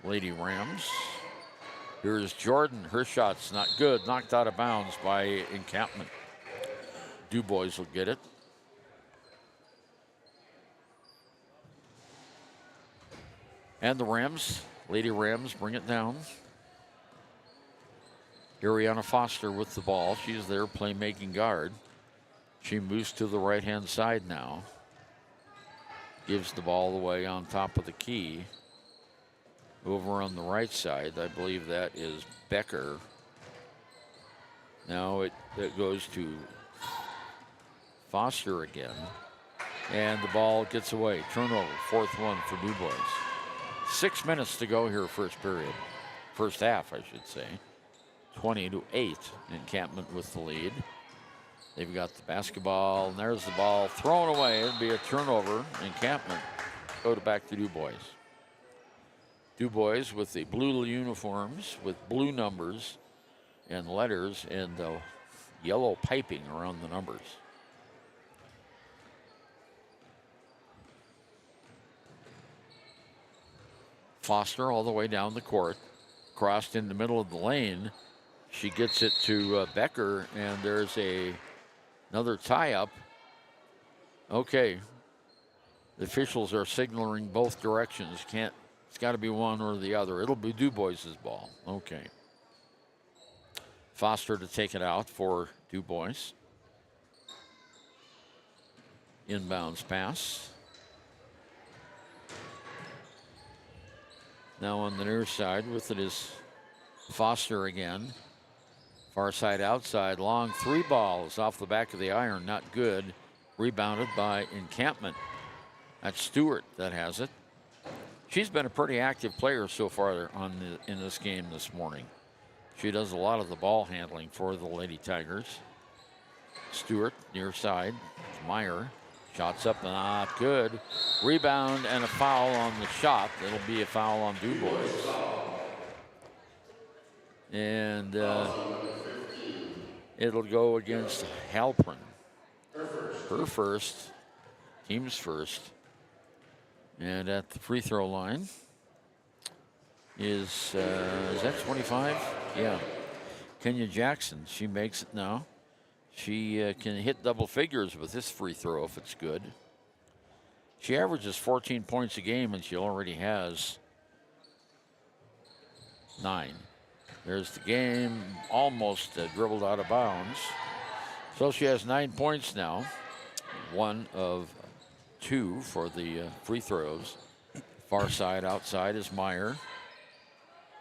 Lady Rams. Here's Jordan. Her shot's not good. Knocked out of bounds by Encampment. Dubois will get it. And the Rams, Lady Rams, bring it down. Ariana Foster with the ball. She's their playmaking guard. She moves to the right-hand side now. Gives the ball away on top of the key. Over on the right side, I believe that is Becker. Now it goes to Foster again. And the ball gets away. Turnover, fourth one for Dubois. 6 minutes to go here, first period. First half, I should say. 20-8, Encampment with the lead. They've got the basketball, and there's the ball thrown away. It'll be a turnover. Encampment go back to Dubois. Dubois with the blue uniforms with blue numbers and letters and yellow piping around the numbers. Foster all the way down the court, crossed in the middle of the lane. She gets it to Becker, and there's another tie-up. Okay, the officials are signaling both directions. It's got to be one or the other. It'll be Dubois' ball. Okay. Foster to take it out for Dubois. Inbounds pass. Now on the near side with it is Foster again. Far side outside, long three balls off the back of the iron, not good. Rebounded by Encampment. That's Stewart that has it. She's been a pretty active player so far in this game this morning. She does a lot of the ball handling for the Lady Tigers. Stewart near side, Meyer. Shots up and not good. Rebound and a foul on the shot. It'll be a foul on Dubois. And it'll go against Halpern. Her first, team's first. And at the free throw line is that 25? Yeah. Kenya Jackson, she makes it now. She can hit double figures with this free throw if it's good. She averages 14 points a game, and she already has 9. There's the game, almost dribbled out of bounds. So she has 9 points now. 1 of 2 for the free throws. Far side outside is Meyer.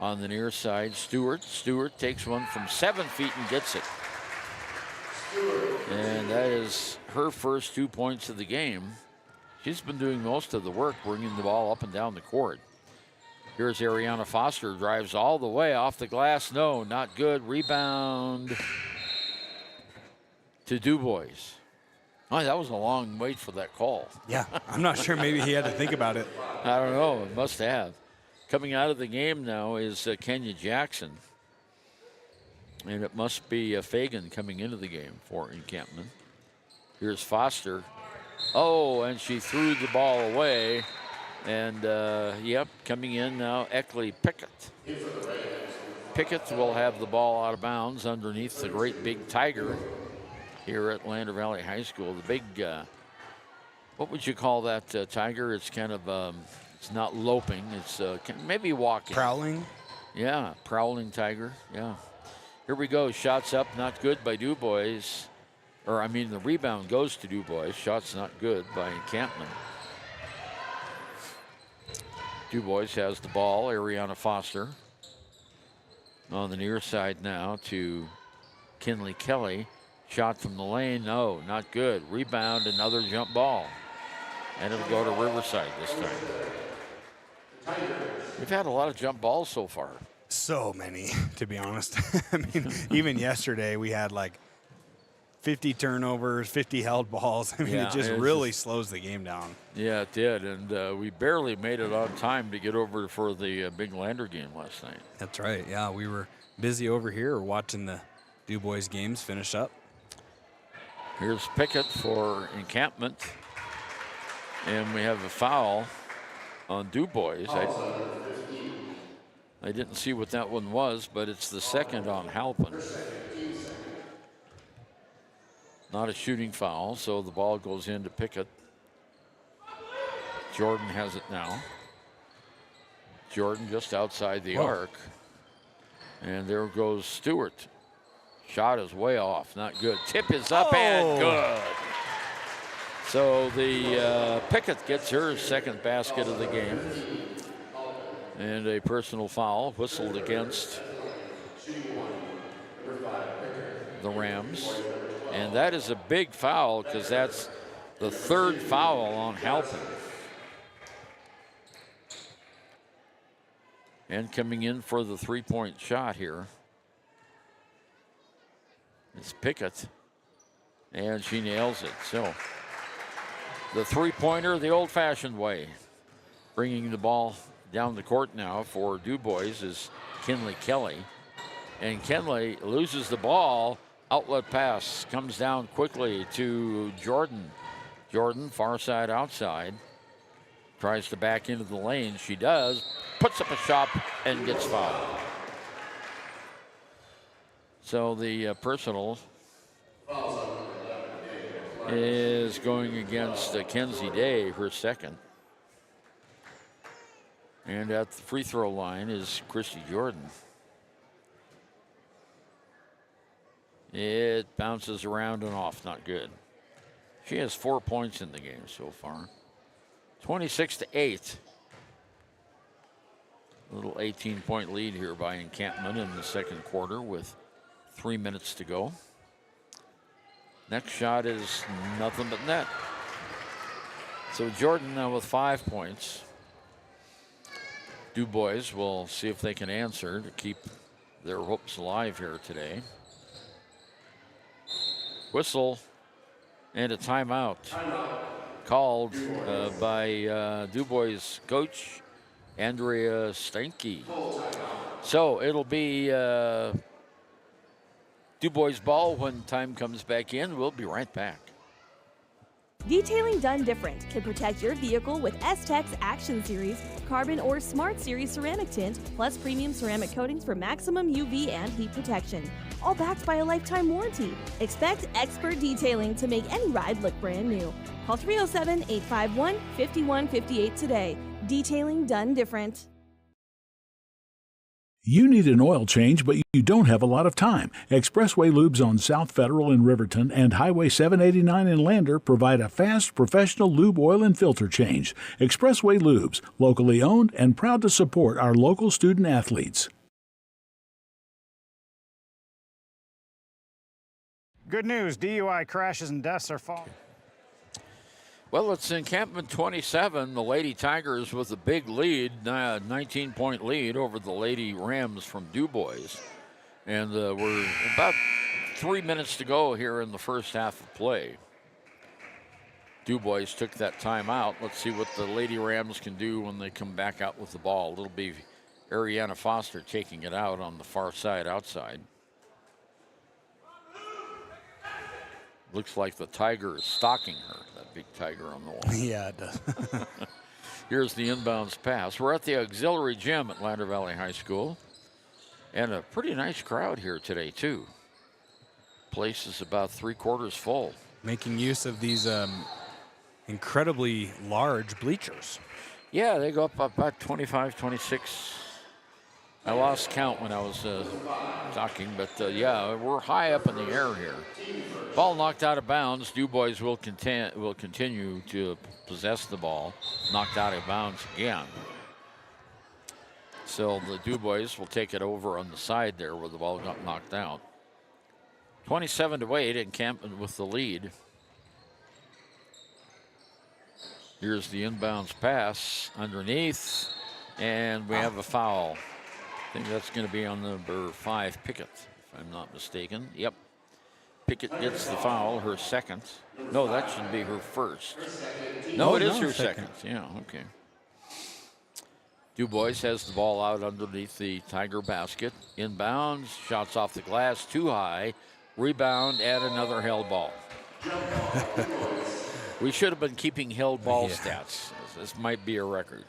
On the near side, Stewart. Stewart takes one from 7 feet and gets it. And that is her first 2 points of the game. She's been doing most of the work, bringing the ball up and down the court. Here's Ariana Foster, drives all the way off the glass. No, not good. Rebound to Dubois. Oh, that was a long wait for that call. Yeah, I'm not sure. Maybe he had to think about it. I don't know. It must have. Coming out of the game now is Kenya Jackson. And it must be Fagan coming into the game for Encampment. Here's Foster. Oh, and she threw the ball away. And, yep, coming in now, Eckley Pickett. Pickett will have the ball out of bounds underneath the great big Tiger here at Lander Valley High School. The big, what would you call that Tiger? It's kind of, it's not loping. It's maybe walking. Prowling? Yeah, prowling Tiger, yeah. Here we go, shots up, not good by Dubois. Or, I mean, the rebound goes to Dubois. Shot's not good by Encampment. Dubois has the ball, Ariana Foster. On the near side now to Kinley Kelly. Shot from the lane, no, not good. Rebound, another jump ball. And it'll go to Riverside this time. We've had a lot of jump balls so far. So many, to be honest. I mean, even yesterday we had like 50 turnovers, 50 held balls. I mean, Yeah, it just really slows the game down. Yeah, it did. And we barely made it on time to get over for the big Lander game last night. That's right. Yeah, we were busy over here watching the Dubois games finish up. Here's Pickett for Encampment. And we have a foul on Dubois. I didn't see what that one was, but it's the second on Halpin. Not a shooting foul, so the ball goes into Pickett. Jordan has it now. Jordan just outside the arc. And there goes Stewart. Shot is way off, not good. Tip is up and good. So the Pickett gets her second basket of the game. And a personal foul whistled against the Rams. And that is a big foul because that's the third foul on Halpin. And coming in for the three-point shot here, it's Pickett. And she nails it. So the three-pointer the old-fashioned way. Bringing the ball down the court now for Dubois is Kinley Kelly. And Kinley loses the ball. Outlet pass comes down quickly to Jordan. Jordan, far side outside. Tries to back into the lane. She does. Puts up a shot and gets fouled. So the personal is going against Kenzie Day, her second. And at the free throw line is Christy Jordan. It bounces around and off, not good. She has 4 points in the game so far. 26-8. A little 18-point lead here by Encampment in the second quarter with 3 minutes to go. Next shot is nothing but net. So Jordan now with 5 points. Dubois will see if they can answer to keep their hopes alive here today. Whistle and a timeout called by Dubois coach Andrea Stanke. So it'll be Dubois ball when time comes back in. We'll be right back. Detailing done different can protect your vehicle with S-Tech's Action Series, Carbon or Smart Series ceramic tint, plus premium ceramic coatings for maximum UV and heat protection. All backed by a lifetime warranty. Expect expert detailing to make any ride look brand new. Call 307-851-5158 today. Detailing done different. You need an oil change, but you don't have a lot of time. Expressway Lubes on South Federal in Riverton and Highway 789 in Lander provide a fast, professional lube oil and filter change. Expressway Lubes, locally owned and proud to support our local student athletes. Good news, DUI crashes and deaths are falling. Well, it's Encampment 27. The Lady Tigers with a big lead, 19-point lead over the Lady Rams from Dubois. And we're about 3 minutes to go here in the first half of play. Dubois took that timeout. Let's see what the Lady Rams can do when they come back out with the ball. It'll be Ariana Foster taking it out on the far side outside. Looks like the Tiger is stalking her, that big tiger on the wall. Yeah, it does. Here's the inbounds pass. We're at the auxiliary gym at Lander Valley High School. And a pretty nice crowd here today, too. Place is about 3/4 full. Making use of these incredibly large bleachers. Yeah, they go up about 25, 26. I lost count when I was talking, but yeah, we're high up in the air here. Ball knocked out of bounds. Dubois will continue to possess the ball. Knocked out of bounds again. So the Dubois will take it over on the side there where the ball got knocked out. 27-8, Encampment with the lead. Here's the inbounds pass underneath, and we have a foul. I think that's going to be on number 5, Pickett, if I'm not mistaken. Yep. Pickett gets the foul, her second. No, that should be her first. No, it is her second. Yeah, okay. Dubois has the ball out underneath the Tiger basket. Inbounds, shots off the glass, too high. Rebound, and another held ball. We should have been keeping held ball stats. This might be a record.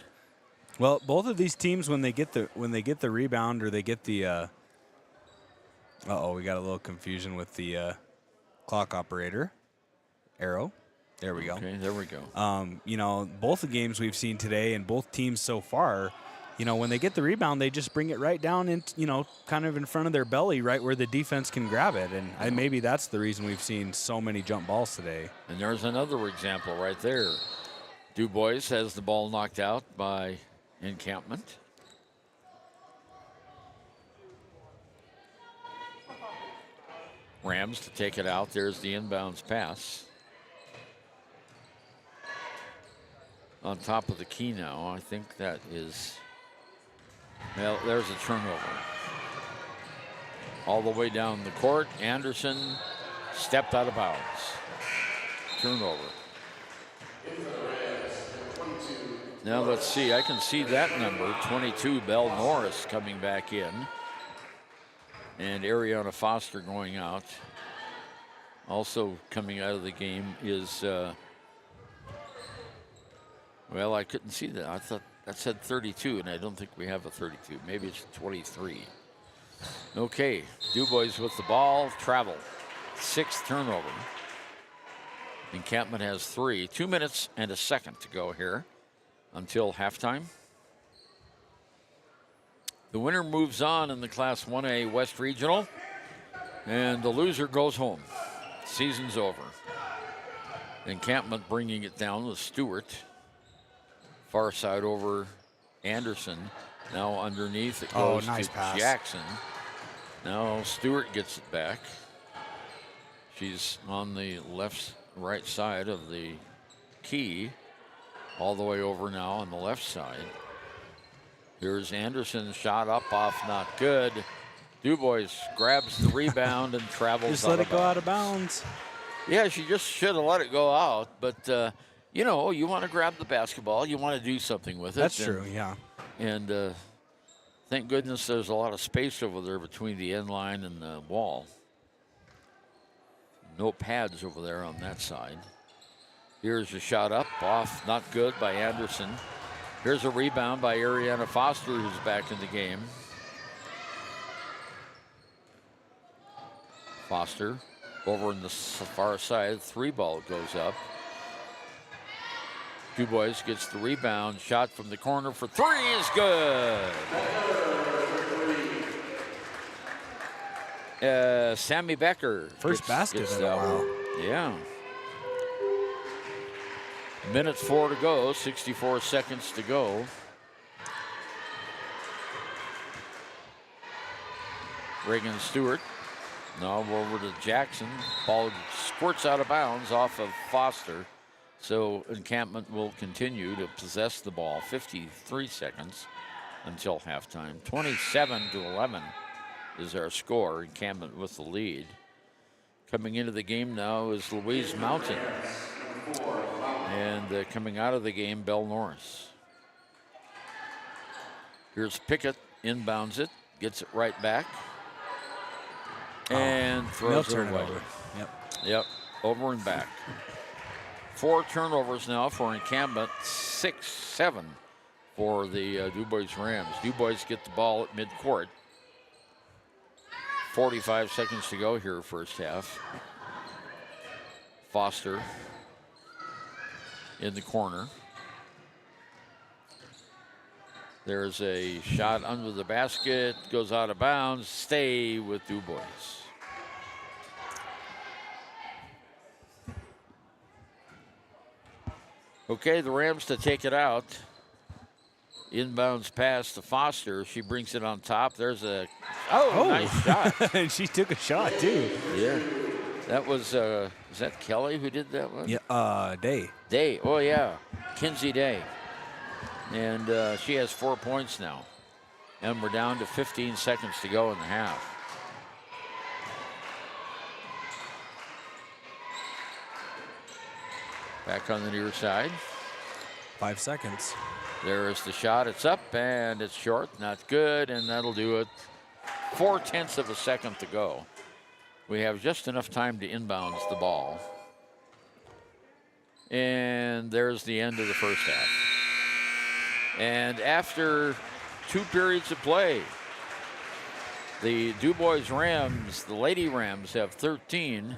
Well, both of these teams, when they get the rebound or they get the we got a little confusion with the clock operator arrow. There we go. Okay, there we go. You know, both the games we've seen today and both teams so far, you know, when they get the rebound, they just bring it right down in, you know, kind of in front of their belly, right where the defense can grab it. And maybe that's the reason we've seen so many jump balls today. And there's another example right there. Dubois has the ball knocked out by Encampment. Rams to take it out. There's the inbounds pass. On top of the key now. I think that is, well, there's a turnover. All the way down the court. Anderson stepped out of bounds. Turnover. Now let's see. I can see that number, 22, Bell Norris coming back in. And Ariana Foster going out. Also coming out of the game is, well, I couldn't see that. I thought that said 32, and I don't think we have a 32. Maybe it's 23. Okay, Dubois with the ball, travel. 6th turnover. Encampment has 3. 2 minutes and a second to go here until halftime. The winner moves on in the Class 1A West Regional, and the loser goes home. Season's over. Encampment bringing it down with Stewart. Far side over Anderson. Now underneath it goes nice to pass. Jackson. Now Stewart gets it back. She's on the right side of the key. All the way over now on the left side. Here's Anderson, shot up off, not good. Dubois grabs the rebound and travels. Just let it go out of bounds. Yeah, she just should have let it go out, but you know, you want to grab the basketball, you want to do something with it. That's true, yeah. And thank goodness there's a lot of space over there between the end line and the wall. No pads over there on that side. Here's a shot up, off, not good by Anderson. Here's a rebound by Ariana Foster, who's back in the game. Foster over in the far side, 3 ball goes up. Dubois gets the rebound, shot from the corner for 3 is good. Sammy Becker. First basket in a while. Yeah. Minute 4 to go, 64 seconds to go. Reagan Stewart. Now over to Jackson. Ball squirts out of bounds off of Foster. So Encampment will continue to possess the ball. 53 seconds until halftime. 27-11 is our score. Encampment with the lead. Coming into the game now is Louise Mountain. And coming out of the game, Bell Norris. Here's Pickett, inbounds it, gets it right back. And throws it away. Yep, over and back. 4 turnovers now for Encampment, 6-7 for the Dubois Rams. Dubois get the ball at midcourt. 45 seconds to go here, first half. Foster in the corner. There's a shot under the basket, goes out of bounds. Stay with Dubois. Okay, the Rams to take it out. Inbounds pass to Foster. She brings it on top. There's a nice shot. And she took a shot too. Yeah. That was, is that Kelly who did that one? Yeah, Day. Day, oh yeah, Kinsey Day. And she has 4 points now. And we're down to 15 seconds to go in the half. Back on the near side. 5 seconds. There's the shot, it's up and it's short, not good, and that'll do it. 0.4 of a second to go. We have just enough time to inbounds the ball. And there's the end of the first half. And after 2 periods of play, the Dubois Rams, the Lady Rams, have 13,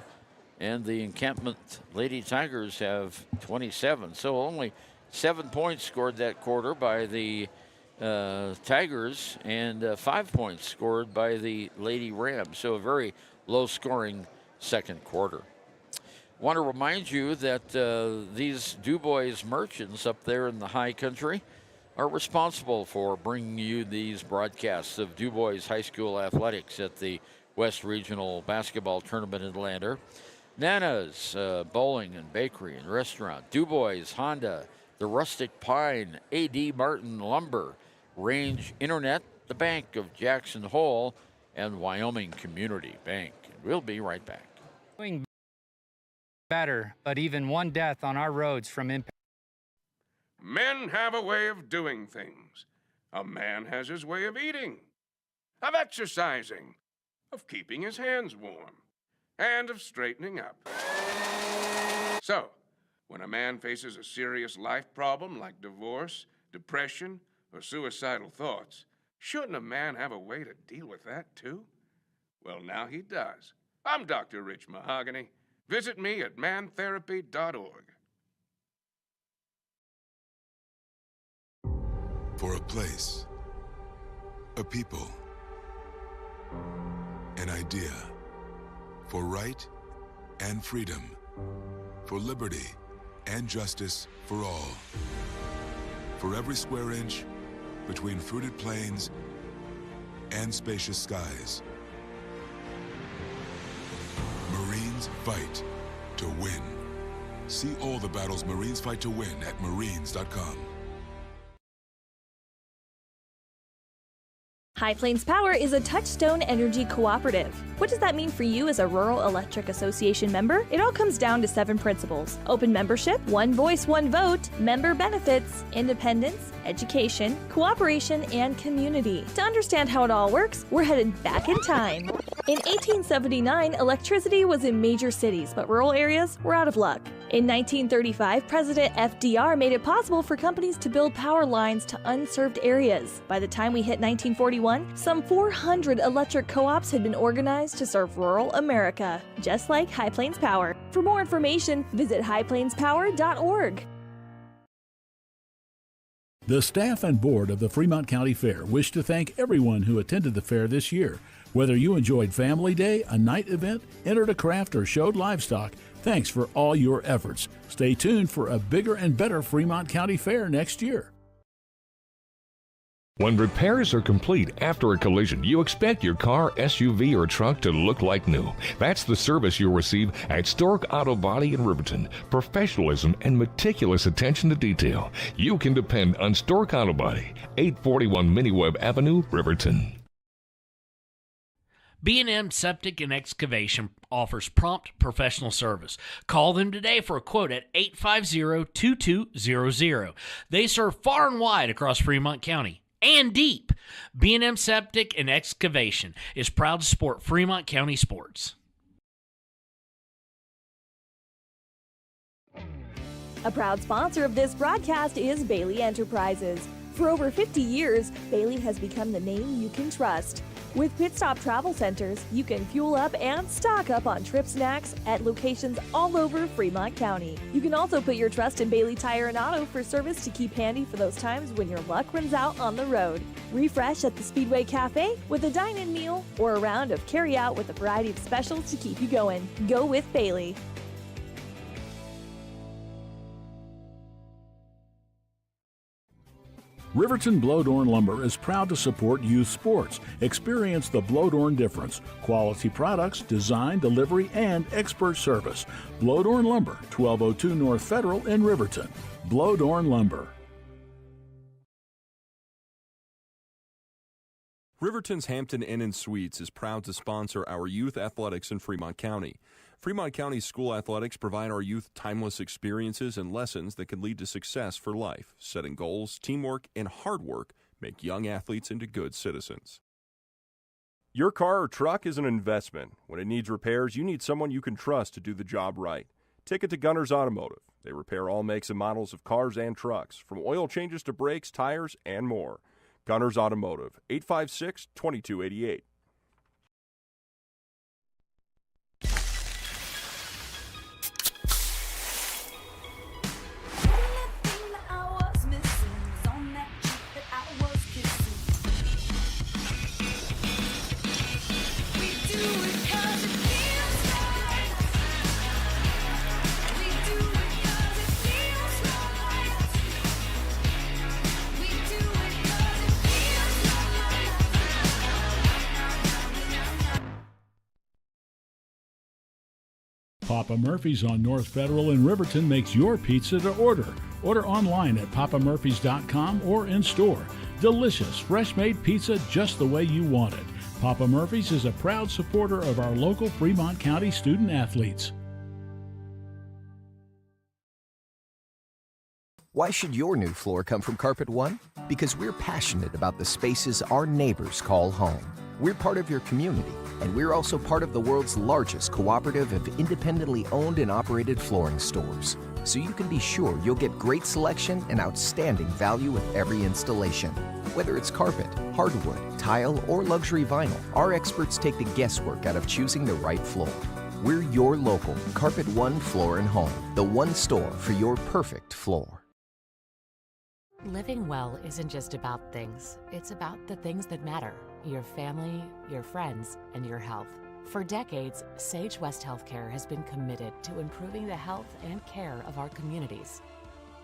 and the Encampment Lady Tigers have 27. So only 7 points scored that quarter by the Tigers, and 5 points scored by the Lady Rams. So a very low-scoring second quarter. Want to remind you that these Dubois merchants up there in the high country are responsible for bringing you these broadcasts of Dubois High School athletics at the West Regional Basketball Tournament in Lander. Nana's Bowling and Bakery and Restaurant, Dubois Honda, the Rustic Pine, A.D. Martin Lumber, Range Internet, the Bank of Jackson Hole, and Wyoming Community Bank. We'll be right back. Doing better, but even one death on our roads from impact. Men have a way of doing things. A man has his way of eating, of exercising, of keeping his hands warm, and of straightening up. So, when a man faces a serious life problem like divorce, depression, or suicidal thoughts, shouldn't a man have a way to deal with that too? Well, now he does. I'm Dr. Rich Mahogany. Visit me at mantherapy.org. For a place, a people, an idea, for right and freedom, for liberty and justice for all, for every square inch between fruited plains and spacious skies. Marines fight to win. See all the battles Marines fight to win at marines.com. High Plains Power is a Touchstone Energy cooperative. What does that mean for you as a Rural Electric Association member? It all comes down to 7 principles: open membership, one voice, one vote, member benefits, independence, education, cooperation, and community. To understand how it all works, we're headed back in time. In 1879, electricity was in major cities, but rural areas were out of luck. In 1935, President FDR made it possible for companies to build power lines to unserved areas. By the time we hit 1941, some 400 electric co-ops had been organized to serve rural America, just like High Plains Power. For more information, visit highplainspower.org. The staff and board of the Fremont County Fair wish to thank everyone who attended the fair this year. Whether you enjoyed Family Day, a night event, entered a craft, or showed livestock, thanks for all your efforts. Stay tuned for a bigger and better Fremont County Fair next year. When repairs are complete after a collision, you expect your car, SUV, or truck to look like new. That's the service you'll receive at Stork Auto Body in Riverton. Professionalism and meticulous attention to detail. You can depend on Stork Auto Body, 841 Miniweb Avenue, Riverton. B&M Septic and Excavation offers prompt professional service. Call them today for a quote at 850-2200. They serve far and wide across Fremont County and deep. B&M Septic and Excavation is proud to support Fremont County sports. A proud sponsor of this broadcast is Bailey Enterprises. For over 50 years, Bailey has become the name you can trust. With Pit Stop Travel Centers, you can fuel up and stock up on trip snacks at locations all over Fremont County. You can also put your trust in Bailey Tire and Auto for service to keep handy for those times when your luck runs out on the road. Refresh at the Speedway Cafe with a dine-in meal or a round of carry-out with a variety of specials to keep you going. Go with Bailey. Riverton Blowdorn Lumber is proud to support youth sports. Experience the Blowdorn difference. Quality products, design, delivery, and expert service. Blowdorn Lumber, 1202 North Federal in Riverton. Blowdorn Lumber. Riverton's Hampton Inn and Suites is proud to sponsor our youth athletics in Fremont County. Fremont County School Athletics provide our youth timeless experiences and lessons that can lead to success for life. Setting goals, teamwork, and hard work make young athletes into good citizens. Your car or truck is an investment. When it needs repairs, you need someone you can trust to do the job right. Take it to Gunner's Automotive. They repair all makes and models of cars and trucks, from oil changes to brakes, tires, and more. Gunners Automotive, 856-2288. Papa Murphy's on North Federal in Riverton makes your pizza to order. Order online at papamurphys.com or in store. Delicious, fresh-made pizza just the way you want it. Papa Murphy's is a proud supporter of our local Fremont County student athletes. Why should your new floor come from Carpet One? Because we're passionate about the spaces our neighbors call home. We're part of your community, and we're also part of the world's largest cooperative of independently owned and operated flooring stores. So you can be sure you'll get great selection and outstanding value with every installation. Whether it's carpet, hardwood, tile, or luxury vinyl, our experts take the guesswork out of choosing the right floor. We're your local Carpet One Floor and Home, the one store for your perfect floor. Living well isn't just about things. It's about the things that matter. Your family, your friends, and your health. For decades, Sage West Healthcare has been committed to improving the health and care of our communities.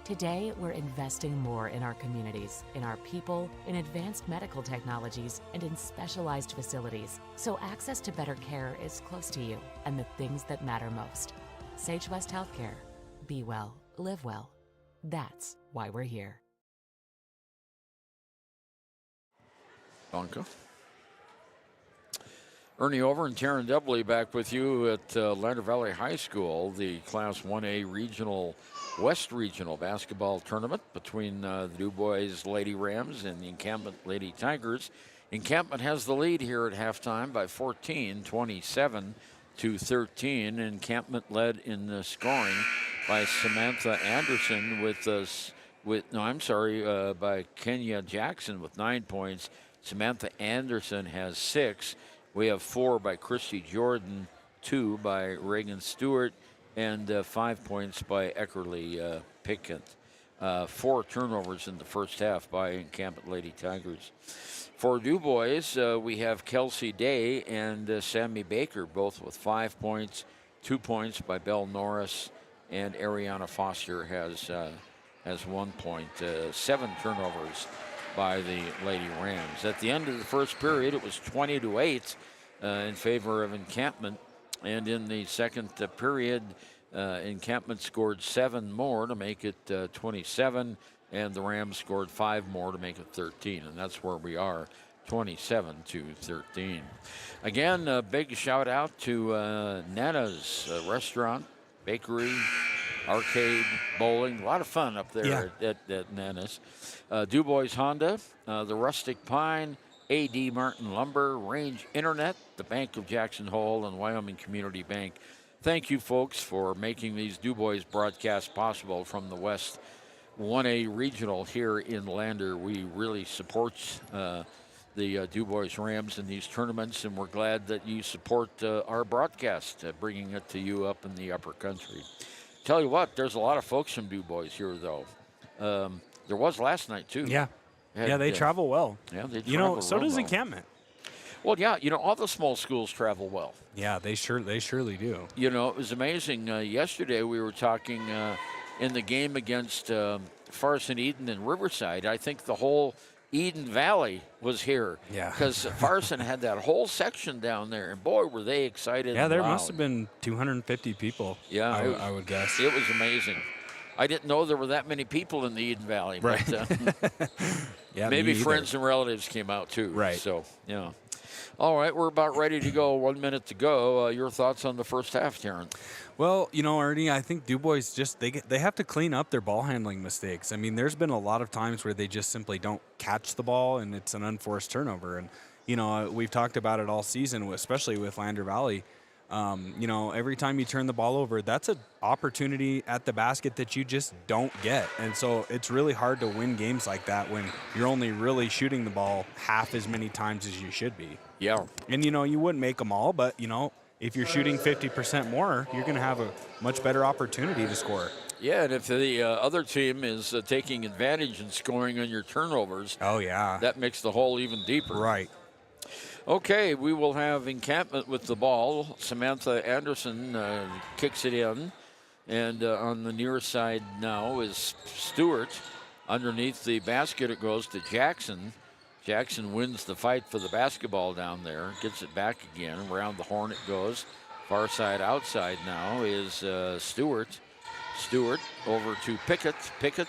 Today, we're investing more in our communities, in our people, in advanced medical technologies, and in specialized facilities, so access to better care is close to you and the things that matter most. Sage West Healthcare. Be well, live well. That's why we're here. Bonka. Ernie Over and Taryn Debley back with you at Lander Valley High School, the Class 1A Regional, West Regional Basketball Tournament between the Dubois Lady Rams and the Encampment Lady Tigers. Encampment has the lead here at halftime by 14, 27-13. Encampment led in scoring by Samantha Anderson by Kenya Jackson with 9 points. Samantha Anderson has 6. We have 4 by Christy Jordan, 2 by Reagan Stewart, and 5 points by Eckerly Pickett. 4 turnovers in the first half by Encampment Lady Tigers. For Dubois, we have Kelsey Day and Sammy Baker, both with 5 points, 2 points by Belle Norris, and Ariana Foster has 1 point. 7 turnovers by the Lady Rams. At the end of the first period, it was 20-8 in favor of Encampment. And in the second period, Encampment scored 7 more to make it 27, and the Rams scored 5 more to make it 13. And that's where we are, 27-13. Again, a big shout out to Nana's Restaurant, Bakery, Arcade, bowling, a lot of fun up there at Nana's. Dubois Honda, the Rustic Pine, A.D. Martin Lumber, Range Internet, the Bank of Jackson Hole, and Wyoming Community Bank. Thank you, folks, for making these Dubois broadcasts possible from the West 1A Regional here in Lander. We really support the Dubois Rams in these tournaments, and we're glad that you support our broadcast, bringing it to you up in the upper country. Tell you what, there's a lot of folks from Dubois here, though. There was last night, too. Yeah. They travel well. Yeah, they travel well. So does Encampment. Well, yeah, all the small schools travel well. Yeah, they surely do. It was amazing. Yesterday we were talking in the game against Farson Eden and Riverside. I think the whole Eden Valley was here. Yeah. Because Farson had that whole section down there, and boy, were they excited. Yeah, there and loud. must have been 250 people. Yeah, I would guess. It was amazing. I didn't know there were that many people in the Eden Valley. Right. But, yeah, maybe friends and relatives came out too. Right. So, yeah. All right, we're about ready to go. 1 minute to go. Your thoughts on the first half, Taryn? Well, Ernie, I think Dubois they have to clean up their ball handling mistakes. I mean, there's been a lot of times where they just simply don't catch the ball, and it's an unforced turnover. And we've talked about it all season, especially with Lander Valley. Every time you turn the ball over, that's an opportunity at the basket that you just don't get. And so it's really hard to win games like that when you're only really shooting the ball half as many times as you should be. Yeah. And, you wouldn't make them all, but, if you're shooting 50% more, you're going to have a much better opportunity to score. Yeah, and if the other team is taking advantage and scoring on your turnovers, oh yeah, that makes the hole even deeper. Right. Okay, we will have Encampment with the ball. Samantha Anderson kicks it in, and on the near side now is Stewart. Underneath the basket, it goes to Jackson. Jackson wins the fight for the basketball down there, gets it back again. Around the horn it goes. Far side outside now is Stewart. Stewart over to Pickett. Pickett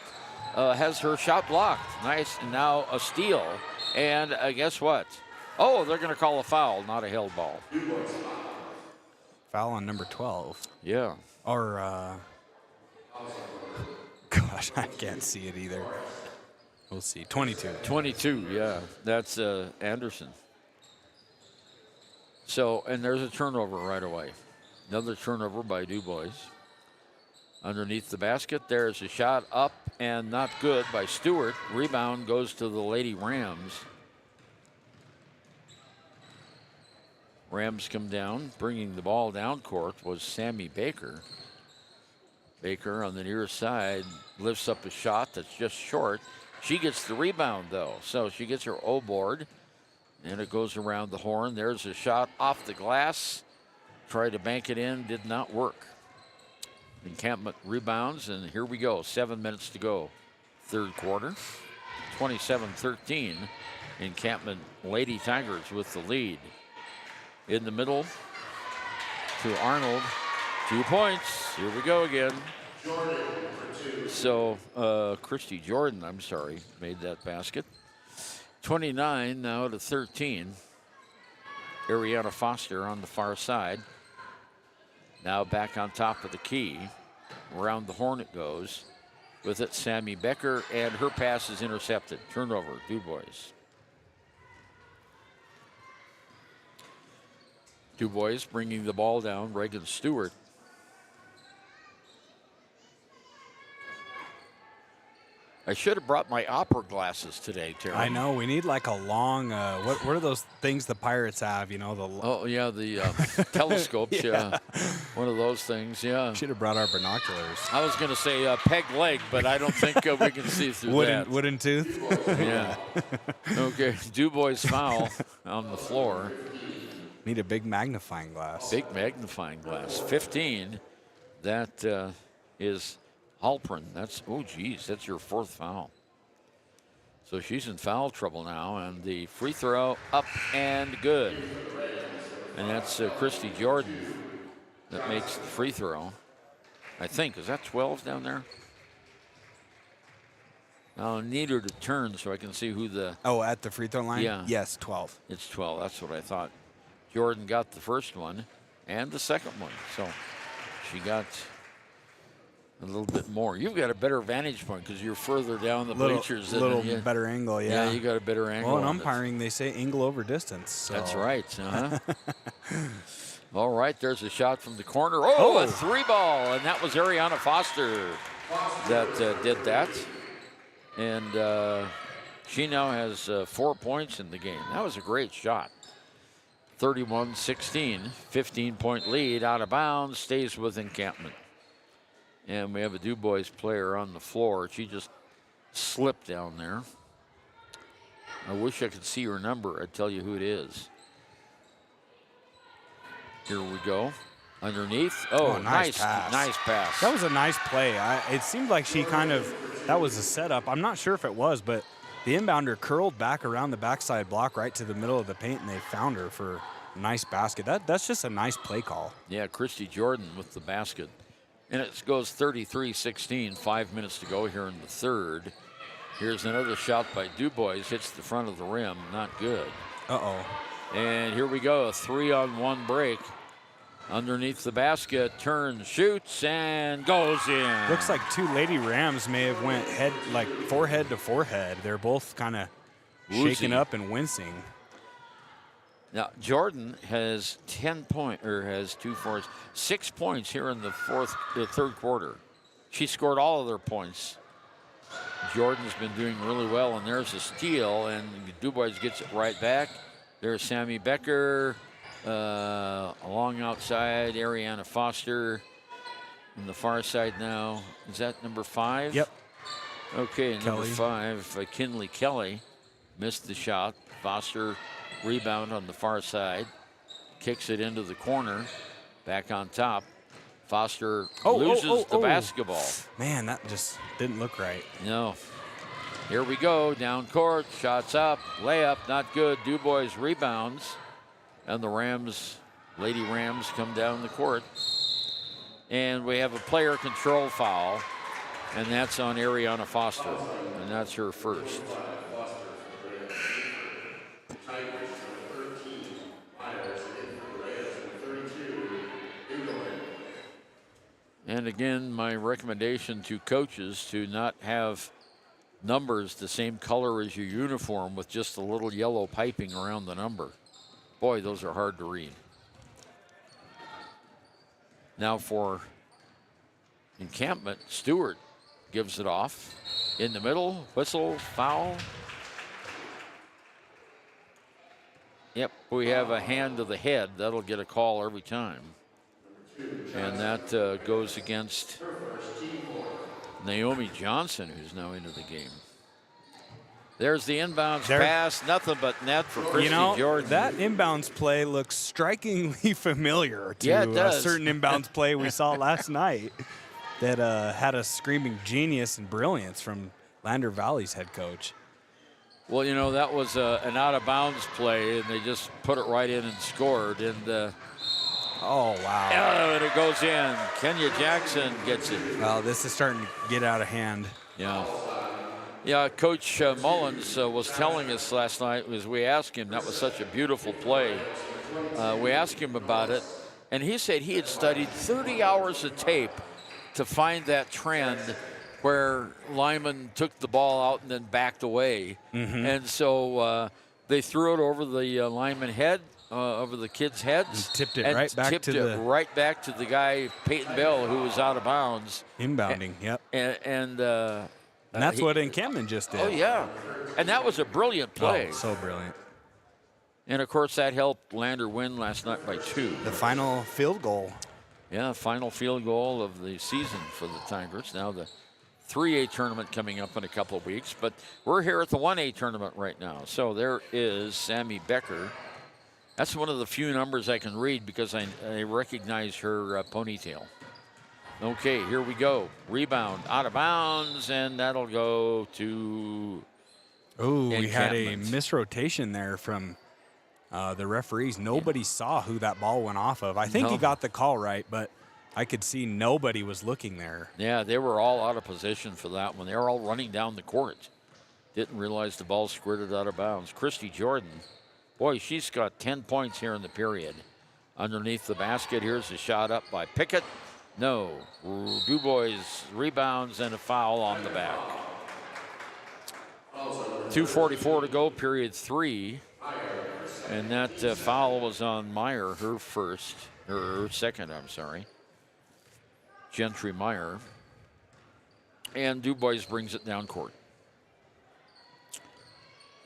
has her shot blocked. Nice. And now a steal. And guess what? Oh, they're going to call a foul, not a held ball. Foul on number 12. Yeah. Or, gosh, I can't see it either. We'll see. 22. 22, yeah. That's Anderson. So, and there's a turnover right away. Another turnover by Dubois. Underneath the basket, there's a shot up and not good by Stewart. Rebound goes to the Lady Rams. Rams come down. Bringing the ball down court was Sammy Baker. Baker on the near side lifts up a shot that's just short. She gets the rebound, though, so she gets her O board, and it goes around the horn. There's a shot off the glass. Tried to bank it in, did not work. Encampment rebounds, and here we go. 7 minutes to go. Third quarter. 27-13. Encampment Lady Tigers with the lead. In the middle to Arnold. 2 points. Here we go again. So Christy Jordan, I'm sorry, made that basket. 29 now to 13. Ariana Foster on the far side. Now back on top of the key. Around the horn it goes. With it, Sammy Becker, and her pass is intercepted. Turnover, Dubois. Dubois bringing the ball down. Reagan Stewart. I should have brought my opera glasses today, Terry. I know. We need like a long, what are those things the Pirates have, Oh, yeah, the telescopes, yeah. One of those things, yeah. Should have brought our binoculars. I was going to say peg leg, but I don't think we can see through that. Wooden tooth? Yeah. Okay, Dubois foul on the floor. Need a big magnifying glass. Big magnifying glass. 15. That is Halpern. That's your fourth foul. So she's in foul trouble now, and the free throw up and good. And that's Christy Jordan that makes the free throw. I think. Is that 12 down there? I'll need her to turn so I can see who the... Oh, at the free throw line? Yeah. Yes, 12. It's 12. That's what I thought. Jordan got the first one and the second one. So she got a little bit more. You've got a better vantage point because you're further down the bleachers. A little better angle, yeah. Yeah, you got a better angle. Well, in umpiring, they say angle over distance. So. That's right. All right, there's a shot from the corner. Oh, a three ball, and that was Ariana Foster that did that. And she now has 4 points in the game. That was a great shot. 31-16, 15-point lead, out of bounds, stays with Encampment. And we have a Dubois player on the floor. She just slipped down there. I wish I could see her number. I'd tell you who it is. Here we go. Underneath. Oh, nice pass. Nice pass. That was a nice play. It seemed like that was a setup. I'm not sure if it was, but the inbounder curled back around the backside block right to the middle of the paint, and they found her for a nice basket. That's just a nice play call. Yeah, Christy Jordan with the basket. And it goes 33-16, 5 minutes to go here in the third. Here's another shot by Dubois, hits the front of the rim, not good. Uh-oh. And here we go, a 3-on-1 break. Underneath the basket, turns, shoots, and goes in. Looks like two Lady Rams may have went forehead to forehead. They're both kind of shaking up and wincing. Now, Jordan has 10 points, or has 6 points here in the third quarter. She scored all of their points. Jordan's been doing really well, and there's a steal, and Dubois gets it right back. There's Sammy Becker along outside, Ariana Foster on the far side now. Is that number 5? Yep. Okay, number Kelly. 5, Kinley Kelly missed the shot. Foster rebound on the far side, kicks it into the corner, back on top. Foster loses the basketball. Man, that just didn't look right. No. Here we go, down court, shots up, layup, not good. Dubois rebounds, and the Lady Rams come down the court. And we have a player control foul, and that's on Ariana Foster, and that's her first. And again, my recommendation to coaches to not have numbers the same color as your uniform with just a little yellow piping around the number. Boy, those are hard to read. Now for Encampment, Stewart gives it off. In the middle, whistle, foul. Yep, we have a hand to the head. That'll get a call every time. And that goes against Naomi Johnson, who's now into the game. There's the inbounds pass, nothing but net for Christy Jordan. That inbounds play looks strikingly familiar to it does. a certain inbounds play we saw last night that had a screaming genius and brilliance from Lander Valley's head coach. Well, that was an out-of-bounds play, and they just put it right in and scored. And oh, wow. And it goes in. Kenya Jackson gets it. Well, this is starting to get out of hand. Yeah. Yeah, Coach Mullins was telling us last night, as we asked him, that was such a beautiful play. We asked him about it, and he said he had studied 30 hours of tape to find that trend where Lyman took the ball out and then backed away. Mm-hmm. And so they threw it over the Lyman head, over the kids' heads. And tipped it right back to the guy, Peyton Bell, who was out of bounds. Inbounding, yep. And that's what Encampment just did. Oh, yeah. And that was a brilliant play. Oh, so brilliant. And, of course, that helped Lander win last night by 2. The final field goal. Yeah, final field goal of the season for the Tigers. Now the 3A tournament coming up in a couple of weeks. But we're here at the 1A tournament right now. So there is Sammy Becker. That's one of the few numbers I can read because I recognize her ponytail. Okay, here we go. Rebound out of bounds, and that'll go to we had a misrotation there from the referees. Nobody saw who that ball went off of. I think he got the call right, but I could see nobody was looking there. Yeah, they were all out of position for that one. They were all running down the court. Didn't realize the ball squirted out of bounds. Christy Jordan, boy, she's got 10 points here in the period. Underneath the basket, here's a shot up by Pickett. No. Dubois rebounds and a foul on the back. 2:44 to go, period 3. And that foul was on Meyer, her second, I'm sorry. Gentry Meyer. And Dubois brings it down court.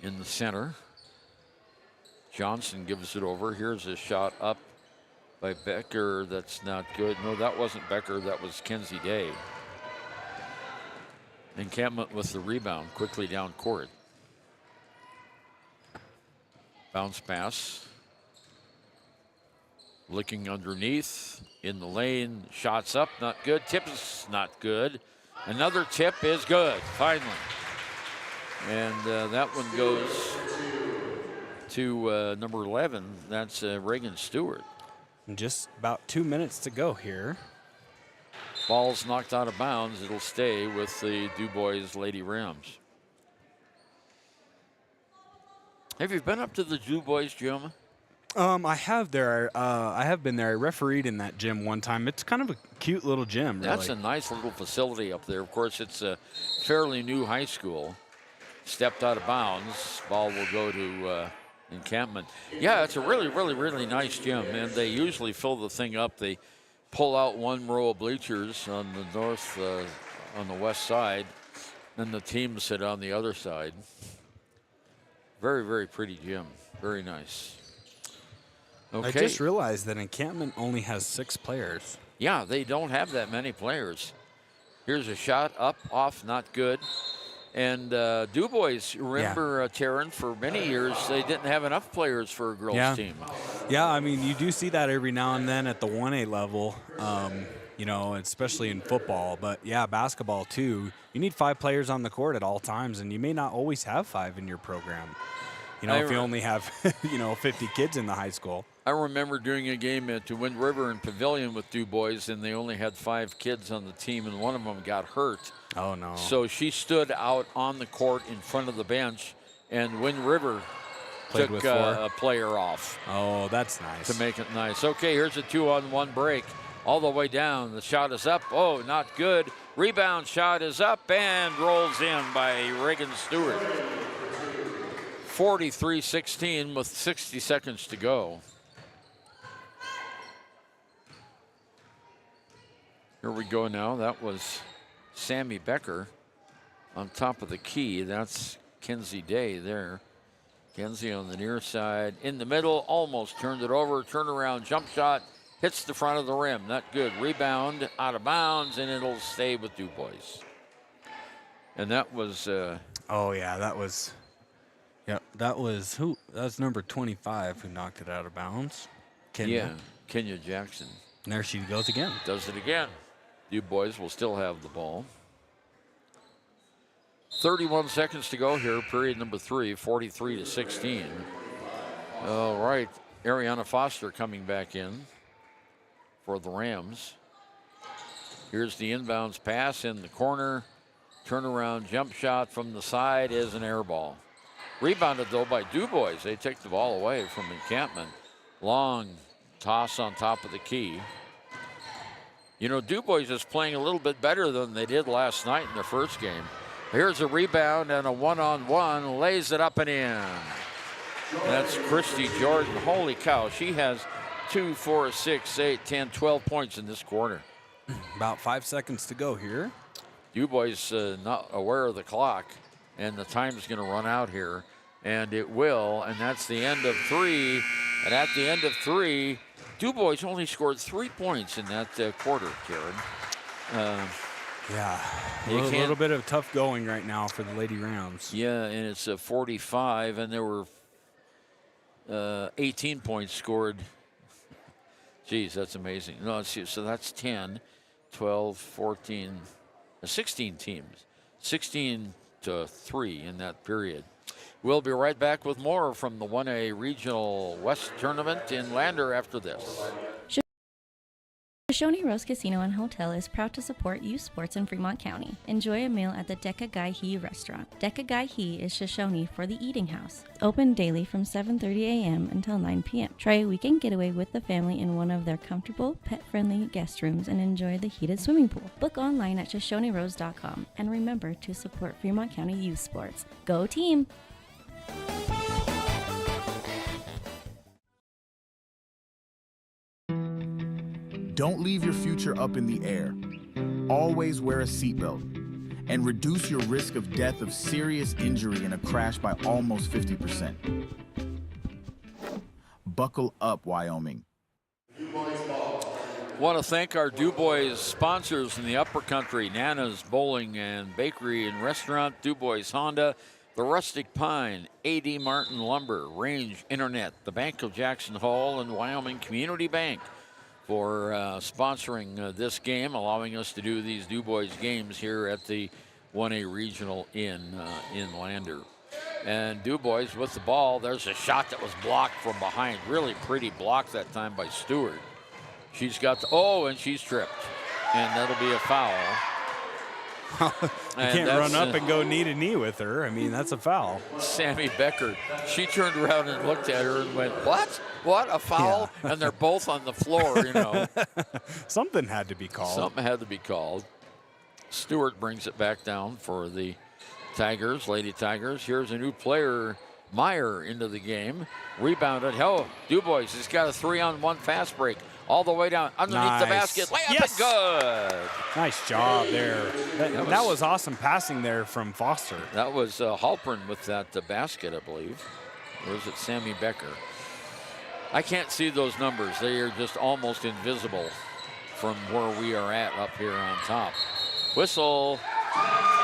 In the center. Johnson gives it over. Here's a shot up by Becker. That's not good. No, that wasn't Becker. That was Kenzie Day. Encampment with the rebound quickly down court. Bounce pass. Looking underneath in the lane. Shots up, not good. Tip is not good. Another tip is good, finally. And that one goes to number 11. That's Reagan Stewart. And just about 2 minutes to go here. Ball's knocked out of bounds. It'll stay with the Dubois Lady Rams. Have you been up to the Dubois gym? I have there. I have been there. I refereed in that gym one time. It's kind of a cute little gym, really. That's a nice little facility up there. Of course, it's a fairly new high school. Stepped out of bounds. Ball will go to Encampment. Yeah, it's a really, really, really nice gym, and they usually fill the thing up. They pull out one row of bleachers on the on the west side, and the teams sit on the other side. Very, very pretty gym. Very nice. Okay. I just realized that Encampment only has 6 players. Yeah, they don't have that many players. Here's a shot up, off, not good. And Dubois, remember, Taryn, for many years, they didn't have enough players for a girls' team. Yeah, I mean, you do see that every now and then at the 1A level, you know, especially in football. But, yeah, basketball, too. You need 5 players on the court at all times, and you may not always have 5 in your program. You know, if you only have, 50 kids in the high school. I remember doing a game at Wind River and Pavilion with Dubois, and they only had 5 kids on the team, and one of them got hurt. Oh, no. So she stood out on the court in front of the bench, and Wind River took a player off. Oh, that's nice. To make it nice. Okay, here's a 2-on-1 break. All the way down. The shot is up. Oh, not good. Rebound shot is up and rolls in by Reagan Stewart. 43-16 with 60 seconds to go. Here we go now. That was Sammy Becker on top of the key. That's Kenzie Day there. Kenzie on the near side. In the middle, almost turned it over. Turnaround jump shot. Hits the front of the rim. Not good. Rebound out of bounds, and it'll stay with Dubois. And that was... oh, yeah, that was... Yeah, that was who? That was number 25 who knocked it out of bounds. Kenya. Yeah, Kenya Jackson. And there she goes again. Does it again. Dubois will still have the ball. 31 seconds to go here, period number 3, 43-16. All right, Ariana Foster coming back in for the Rams. Here's the inbounds pass in the corner. Turnaround jump shot from the side is an air ball. Rebounded, though, by Dubois. They take the ball away from Encampment. Long toss on top of the key. You know, Dubois is playing a little bit better than they did last night in their first game. Here's a rebound and a one-on-one. Lays it up and in. That's Christy Jordan. Holy cow. She has 2, 4, 6, 8, 10, 12 points in this quarter. About 5 seconds to go here. Dubois not aware of the clock, and the time's going to run out here. And it will, and that's the end of 3. And at the end of 3, Dubois only scored 3 points in that quarter, Karen. Yeah, a little bit of tough going right now for the Lady Rams. Yeah, and it's 45, and there were 18 points scored. Geez, that's amazing. No, so that's 10, 12, 14, 16 teams. 16 to 3 in that period. We'll be right back with more from the 1A Regional West Tournament in Lander after this. Shoshone Rose Casino and Hotel is proud to support youth sports in Fremont County. Enjoy a meal at the Deca Gai He restaurant. Deca Gai He is Shoshone for the eating house. Open daily from 7:30 a.m. until 9 p.m. Try a weekend getaway with the family in one of their comfortable, pet-friendly guest rooms and enjoy the heated swimming pool. Book online at ShoshoneRose.com and remember to support Fremont County youth sports. Go team! Don't leave your future up in the air. Always wear a seatbelt and reduce your risk of death of serious injury in a crash by almost 50%. Buckle up, Wyoming. Want to thank our Dubois sponsors in the upper country, Nana's Bowling and Bakery and Restaurant, Dubois Honda, the Rustic Pine, A.D. Martin Lumber, Range Internet, the Bank of Jackson Hole, and Wyoming Community Bank for sponsoring this game, allowing us to do these Dubois games here at the 1A Regional in Lander. And Dubois with the ball. There's a shot that was blocked from behind. Really pretty block that time by Stewart. She's got the, and she's tripped. And that'll be a foul. You can't run up and go knee to knee with her. I mean, that's a foul. Sammy Becker. She turned around and looked at her and went, what? What, a foul? Yeah. And they're both on the floor, you know. Something had to be called. Something had to be called. Stewart brings it back down for the Tigers, Lady Tigers. Here's a new player, Meyer into the game. Rebounded. Hell, Dubois has got a 3-on-1 fast break all the way down underneath the basket. Layup and good. Nice job there. That was awesome passing there from Foster. That was Halpern with that basket, I believe. Or was it Sammy Becker? I can't see those numbers. They are just almost invisible from where we are at up here on top. Whistle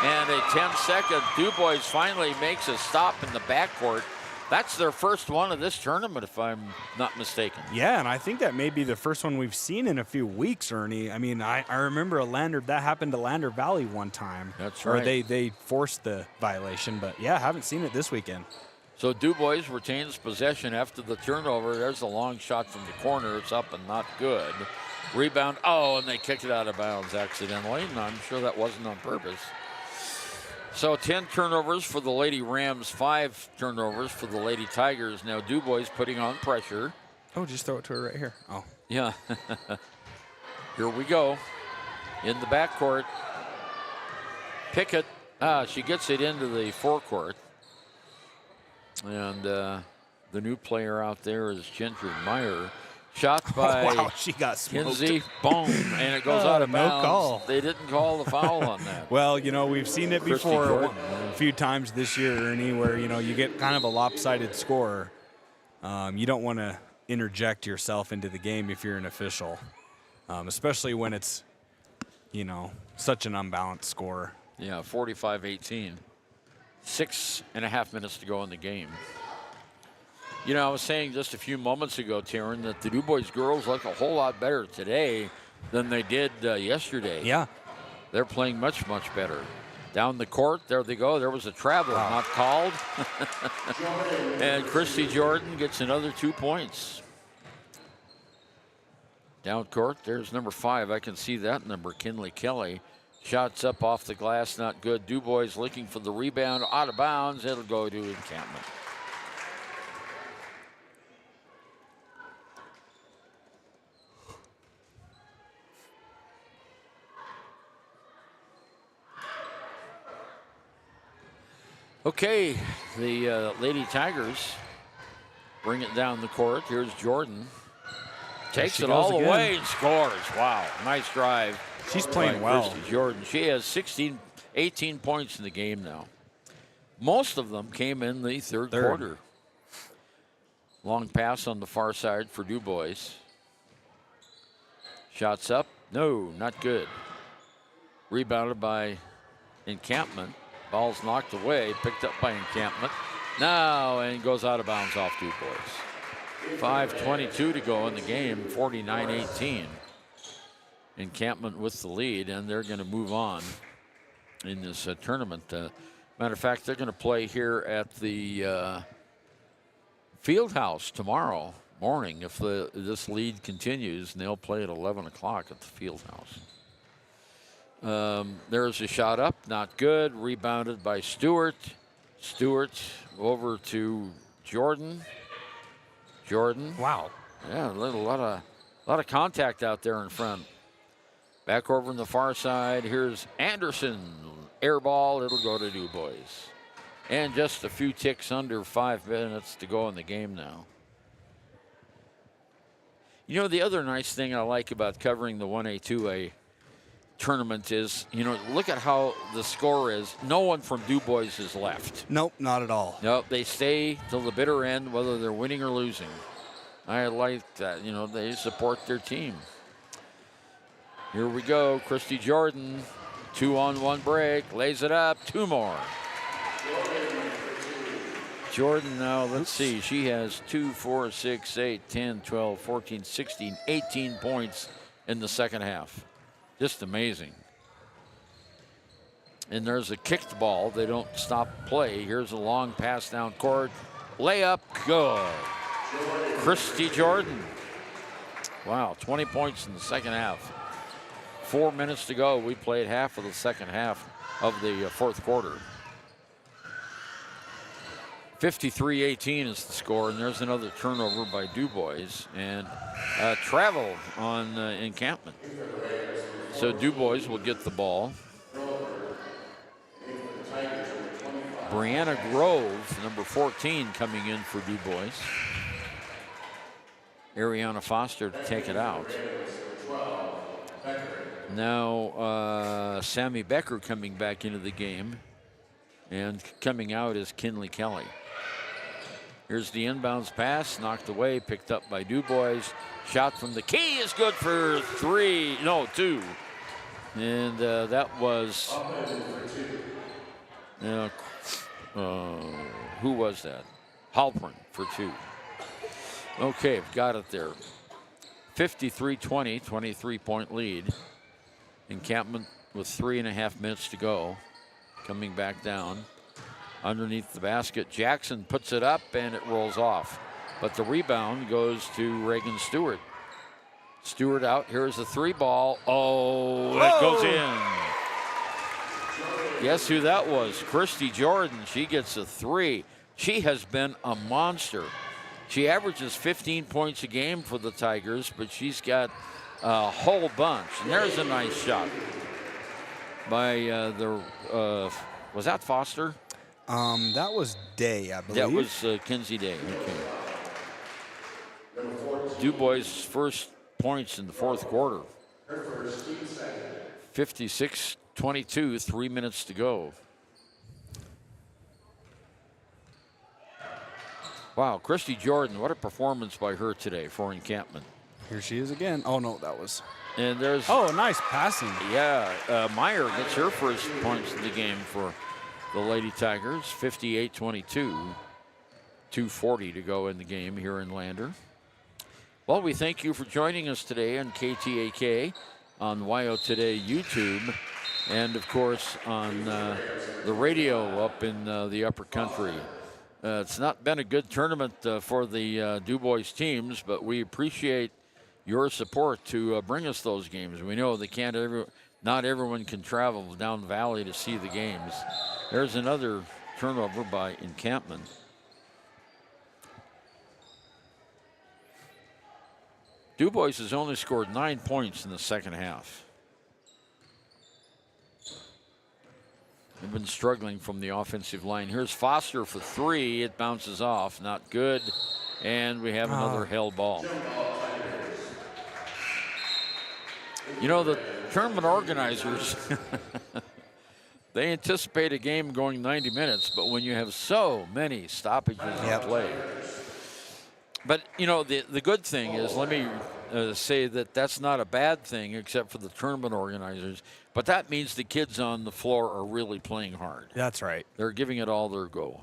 and a 10-second. Dubois finally makes a stop in the backcourt. That's their first one of this tournament, if I'm not mistaken. Yeah, and I think that may be the first one we've seen in a few weeks, Ernie. I mean, I remember that happened to Lander Valley one time. That's right. Or they forced the violation, but yeah, haven't seen it this weekend. So Dubois retains possession after the turnover. There's a long shot from the corner. It's up and not good. Rebound. Oh, and they kicked it out of bounds accidentally. And I'm sure that wasn't on purpose. So 10 turnovers for the Lady Rams, 5 turnovers for the Lady Tigers. Now Dubois putting on pressure. Oh, just throw it to her right here. Oh. Yeah. Here we go. In the backcourt. Pickett. She gets it into the forecourt. And the new player out there is Gentry Meyer. Shot by wow, she got smoked. Kinsey. Boom. And it goes out of bounds. No call. They didn't call the foul on that. Well, you know, we've seen it Christy before Jordan. a few times this year, Ernie, where, you know, you get kind of a lopsided score. You don't want to interject yourself into the game if you're an official, especially when it's, you know, such an unbalanced score. Yeah, 45-18. 6.5 minutes to go in the game. You know, I was saying just a few moments ago, Taryn, that the Dubois girls look a whole lot better today than they did yesterday. Yeah. They're playing much, much better. Down the court, there they go. There was a travel, not called. And Christy Jordan gets another 2 points. Down court, there's number 5. I can see that number, Kinley Kelly. Shots up off the glass, not good. Dubois looking for the rebound, out of bounds. It'll go to Encampment. Okay, the Lady Tigers bring it down the court. Here's Jordan. Takes it all the way and scores. Wow, nice drive. She's playing well. Christy Jordan. She has 18 points in the game now. Most of them came in the third quarter. Long pass on the far side for Dubois. Shots up. No, not good. Rebounded by Encampment. Ball's knocked away, picked up by Encampment. Now, and goes out of bounds off Dubois. 5:22 to go in the game, 49-18. Encampment with the lead, and they're going to move on in this tournament. Matter of fact, they're going to play here at the Field House tomorrow morning if this lead continues, and they'll play at 11 o'clock at the Field House. There's a shot up, not good. Rebounded by Stewart. Stewart over to Jordan. Jordan. Wow. Yeah, a lot of contact out there in front. Back over on the far side. Here's Anderson. Air ball. It'll go to Dubois. And just a few ticks under 5 minutes to go in the game now. You know, the other nice thing I like about covering the 1A, 2A tournament is, you know, look at how the score is. No one from Dubois is left. Nope, not at all. Nope, they stay till the bitter end, whether they're winning or losing. I like that. You know, they support their team. Here we go. Christy Jordan, 2-on-1 break, lays it up, 2 more. Jordan now, let's see, she has 2, 4, 6, 8, 10, 12, 14, 16, 18 points in the second half. Just amazing. And there's a kicked ball. They don't stop play. Here's a long pass down court. Layup, good. Christy Jordan. Wow, 20 points in the second half. 4 minutes to go. We played half of the second half of the fourth quarter. 53-18 is the score, and there's another turnover by Dubois. And travel on Encampment. So Dubois will get the ball. Brianna Grove, number 14, coming in for Dubois. Ariana Foster to take it out. Now Sammy Becker coming back into the game. And coming out is Kinley Kelly. Here's the inbounds pass, knocked away, picked up by Dubois. Shot from the key is good for 2. And that was, who was that? Halpern for 2. Okay, got it there. 53-20, 23-point lead. Encampment with 3.5 minutes to go. Coming back down. Underneath the basket, Jackson puts it up and it rolls off. But the rebound goes to Reagan Stewart. Stewart out, here's the 3 ball. Oh, it goes in. Guess who that was? Christy Jordan, she gets a 3. She has been a monster. She averages 15 points a game for the Tigers, but she's got a whole bunch. And there's a nice shot by was that Foster? That was Day, I believe. That was Kinsey Day. Okay. Dubois' first points in the fourth quarter. 56-22, 3 minutes to go. Wow, Christy Jordan, what a performance by her today for Encampment. Here she is again. Oh, no, that was. And there's. Oh, nice passing. Yeah, Meyer gets her first points in the game for the Lady Tigers. 58-22, 2:40 to go in the game here in Lander. Well, we thank you for joining us today on KTAK, on YO Today YouTube, and of course on the radio up in the upper country. It's not been a good tournament for the Dubois teams, but we appreciate your support to bring us those games. We know not everyone can travel down the valley to see the games. There's another turnover by Encampment. Dubois has only scored 9 points in the second half. They've been struggling from the offensive line. Here's Foster for 3. It bounces off, not good. And we have another held ball. You know, the tournament organizers, they anticipate a game going 90 minutes, but when you have so many stoppages in play. But, you know, the good thing is, let me say that that's not a bad thing except for the tournament organizers, but that means the kids on the floor are really playing hard. That's right. They're giving it all their go.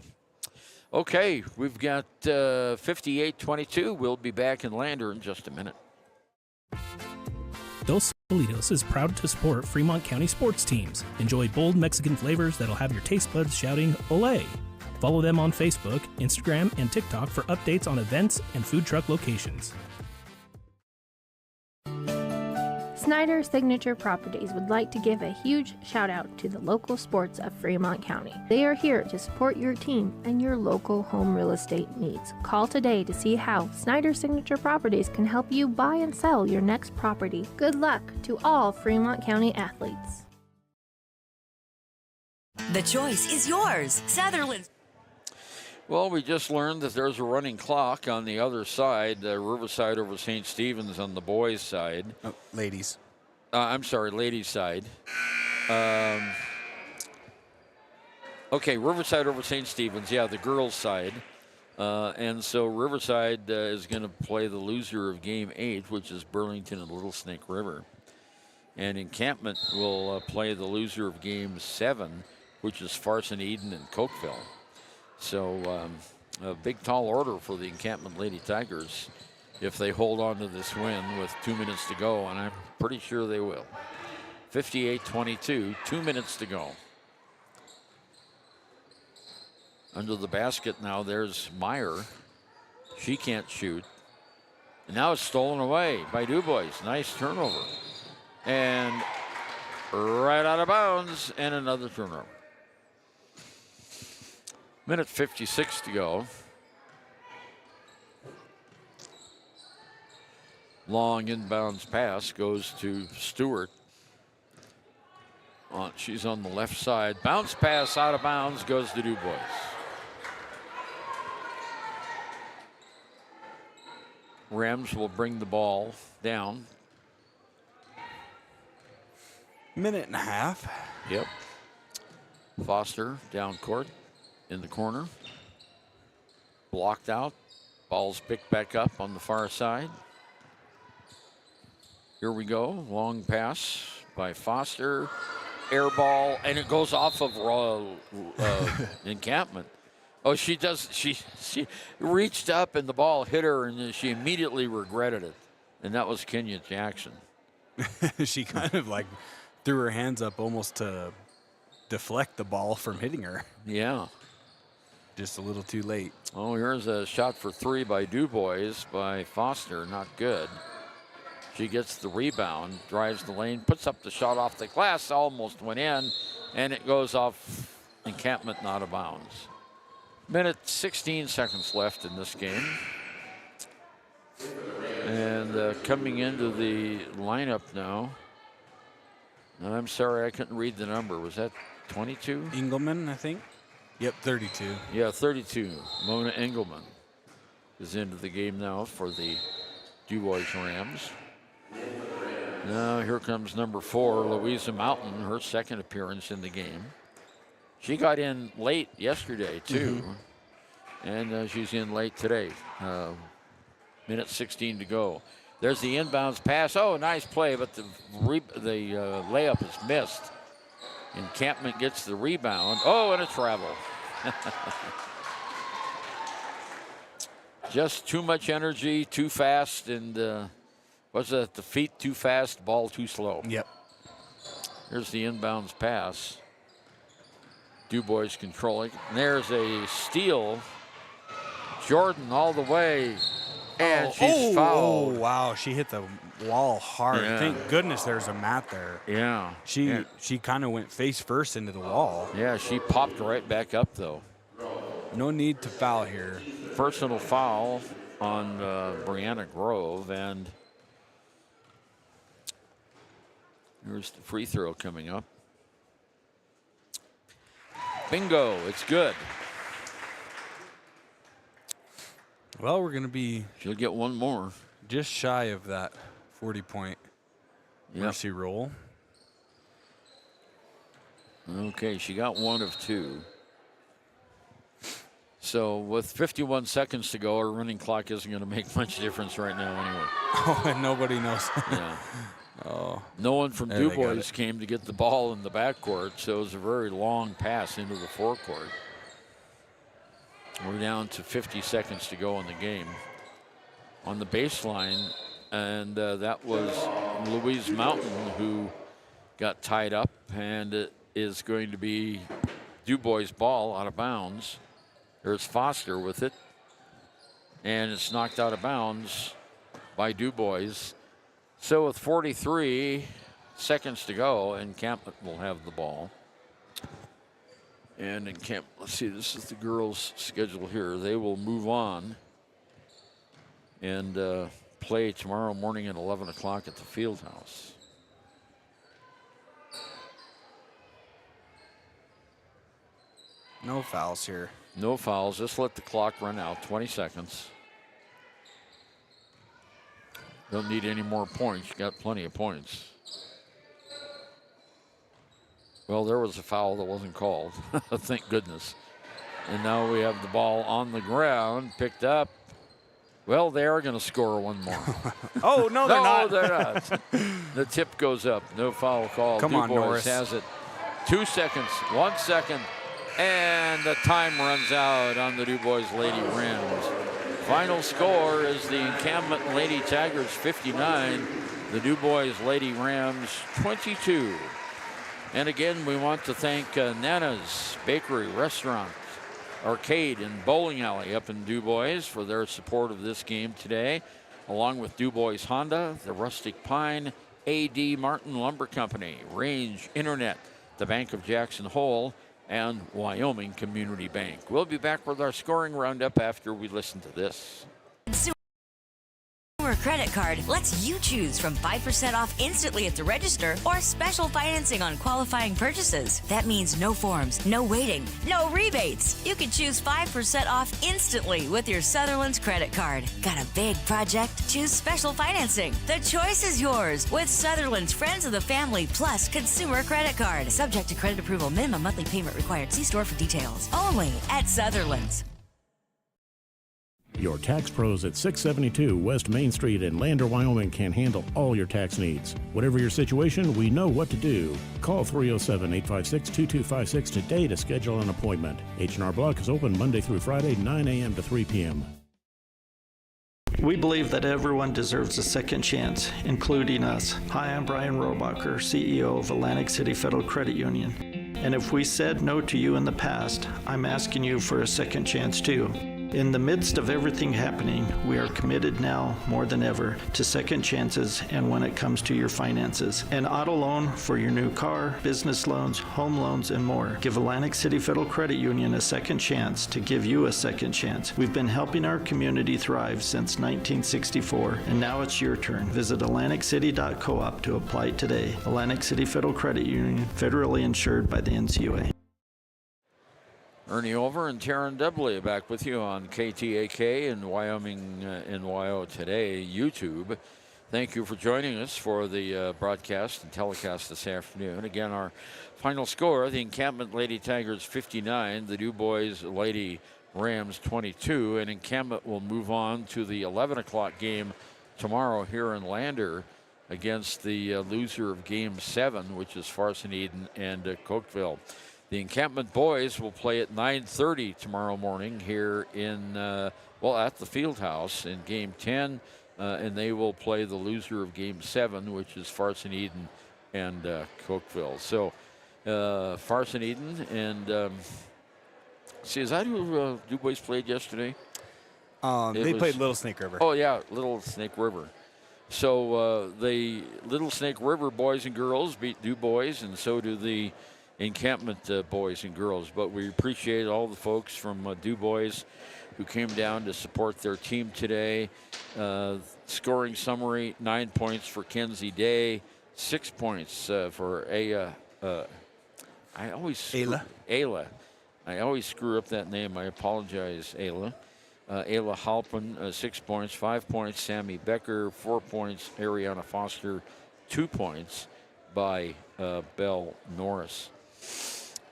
Okay, we've got 58-22. We'll be back in Lander in just a minute. Dos Solitos is proud to support Fremont County sports teams. Enjoy bold Mexican flavors that'll have your taste buds shouting, "Olé!" Follow them on Facebook, Instagram, and TikTok for updates on events and food truck locations. Snyder Signature Properties would like to give a huge shout out to the local sports of Fremont County. They are here to support your team and your local home real estate needs. Call today to see how Snyder Signature Properties can help you buy and sell your next property. Good luck to all Fremont County athletes. The choice is yours. Sutherland. Well, we just learned that there's a running clock on the other side, Riverside over St. Stephen's on the boys' side. Oh, ladies. I'm sorry, ladies' side. Okay, Riverside over St. Stephen's, yeah, the girls' side. And so Riverside is going to play the loser of Game 8, which is Burlington and Little Snake River. And Encampment will play the loser of Game 7, which is Farson Eden and Cokeville. So a big, tall order for the Encampment Lady Tigers if they hold on to this win with 2 minutes to go, and I'm pretty sure they will. 58-22, 2 minutes to go. Under the basket now, there's Meyer. She can't shoot. And now it's stolen away by Dubois. Nice turnover. And right out of bounds, and another turnover. Minute 56 to go. Long inbounds pass goes to Stewart. She's on the left side. Bounce pass out of bounds goes to Dubois. Rams will bring the ball down. Minute and a half. Yep. Foster down court in the corner. Blocked out. Ball's picked back up on the far side. Here we go. Long pass by Foster. Air ball, and it goes off of Encampment. Oh, she does. She reached up and the ball hit her, and she immediately regretted it. And that was Kenya Jackson. She kind of like threw her hands up almost to deflect the ball from hitting her. Yeah. Just a little too late. Oh, here's a shot for three by Dubois by Foster. Not good. She gets the rebound, drives the lane, puts up the shot off the glass, almost went in, and it goes off Encampment and out of bounds. Minute 16 seconds left in this game. And coming into the lineup now. I'm sorry, I couldn't read the number. Was that 22? Engelman, I think. Yep, 32. Yeah, 32. Mona Engelman is into the game now for the Dubois Rams. Now here comes number 4, Louisa Mountain, her second appearance in the game. She got in late yesterday, too. And she's in late today. Minute 16 to go. There's the inbounds pass. Oh, nice play, but the layup is missed. Encampment gets the rebound. Oh, and a travel. Just too much energy, too fast, and was it the feet too fast, ball too slow? Yep. Here's the inbounds pass. Dubois controlling. And there's a steal. Jordan all the way. And she's fouled. Oh, wow. She hit the wall hard. Yeah. Thank goodness there's a mat there. Yeah. She kind of went face first into the wall. Yeah, she popped right back up, though. No need to foul here. Personal foul on Brianna Grove. And here's the free throw coming up. Bingo. It's good. Well, we're going to be... She'll get one more. Just shy of that 40-point mercy roll. Okay, she got one of two. So with 51 seconds to go, our running clock isn't going to make much difference right now anyway. Oh, and nobody knows. Yeah. Oh. No one from Dubois came to get the ball in the backcourt, so it was a very long pass into the forecourt. We're down to 50 seconds to go in the game. On the baseline, and that was Louise Mountain who got tied up, and it is going to be Dubois' ball out of bounds. There's Foster with it, and it's knocked out of bounds by Dubois. So with 43 seconds to go, Encampment will have the ball. And let's see, this is the girls' schedule here. They will move on and play tomorrow morning at 11 o'clock at the field house. No fouls here. No fouls. Just let the clock run out. 20 seconds. Don't need any more points. You got plenty of points. Well, there was a foul that wasn't called. Thank goodness. And now we have the ball on the ground, picked up. Well, they are going to score one more. Oh, no, they're not. No, they're not. The tip goes up. No foul call. Come on, Dubois Norris. has it. 2 seconds, 1 second, and the time runs out on the Dubois Lady Rams. Final score is the Encampment Lady Tigers 59, the Dubois Lady Rams 22. And again, we want to thank Nana's Bakery, Restaurant, Arcade, and Bowling Alley up in Dubois for their support of this game today, along with Dubois Honda, the Rustic Pine, A.D. Martin Lumber Company, Range Internet, the Bank of Jackson Hole, and Wyoming Community Bank. We'll be back with our scoring roundup after we listen to this. Consumer Credit Card lets you choose from 5% off instantly at the register or special financing on qualifying purchases. That means no forms, no waiting, no rebates. You can choose 5% off instantly with your Sutherland's Credit Card. Got a big project? Choose special financing. The choice is yours with Sutherland's Friends of the Family Plus Consumer Credit Card. Subject to credit approval. Minimum monthly payment required. See store for details. Only at Sutherland's. Your tax pros at 672 West Main Street in Lander, Wyoming can handle all your tax needs. Whatever your situation, we know what to do. Call 307-856-2256 today to schedule an appointment. H&R Block is open Monday through Friday, 9 a.m. to 3 p.m. We believe that everyone deserves a second chance, including us. Hi, I'm Brian Robacher, CEO of Atlantic City Federal Credit Union. And if we said no to you in the past, I'm asking you for a second chance too. In the midst of everything happening, we are committed now more than ever to second chances and when it comes to your finances. An auto loan for your new car, business loans, home loans, and more. Give Atlantic City Federal Credit Union a second chance to give you a second chance. We've been helping our community thrive since 1964, and now it's your turn. Visit AtlanticCity.coop to apply today. Atlantic City Federal Credit Union, federally insured by the NCUA. Ernie Over and Taryn Dudley back with you on KTAK and Wyoming NYO Today YouTube. Thank you for joining us for the broadcast and telecast this afternoon. Again, our final score, the Encampment Lady Tigers 59, the Dubois Lady Rams 22, and Encampment will move on to the 11 o'clock game tomorrow here in Lander against the loser of Game 7, which is Farson Eden and Cokeville. The Encampment boys will play at 9:30 tomorrow morning here in, at the field house in Game 10, and they will play the loser of Game 7, which is Farson Eden and Cokeville. So, Farson Eden and, is that who Dubois played yesterday? They played Little Snake River. Oh, yeah, Little Snake River. So, the Little Snake River boys and girls beat Dubois, and so do the Encampment boys and girls. But we appreciate all the folks from Dubois who came down to support their team today. Scoring summary, 9 points for Kenzie Day, 6 points for Ayla. I always screw up that name. I apologize, Ayla. Ayla Halpin, 6 points, 5 points, Sammy Becker, 4 points, Ariana Foster, 2 points by Belle Norris.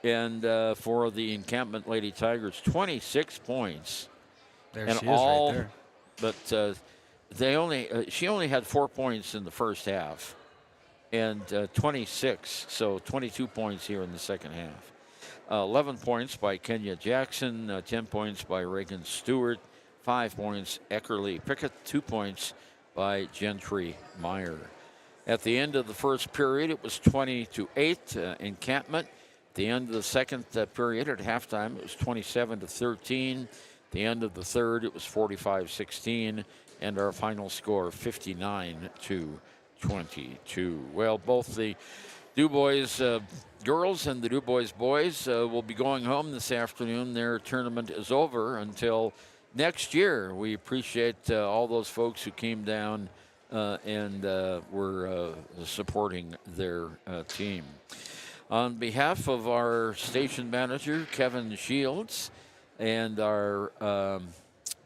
And for the Encampment Lady Tigers, 26 points. There and she all, is right there. But she only had 4 points in the first half, and 26, so 22 points here in the second half. 11 points by Kenya Jackson, 10 points by Reagan Stewart, 5 points Eckerly Pickett, 2 points by Gentry Meyer. At the end of the first period, it was 20-8 Encampment. At the end of the second period, at halftime, it was 27-13. At the end of the third, it was 45-16, and our final score 59-22. Well, both the Dubois girls and the Dubois boys will be going home this afternoon. Their tournament is over until next year. We appreciate all those folks who came down and were supporting their team. On behalf of our station manager, Kevin Shields, and our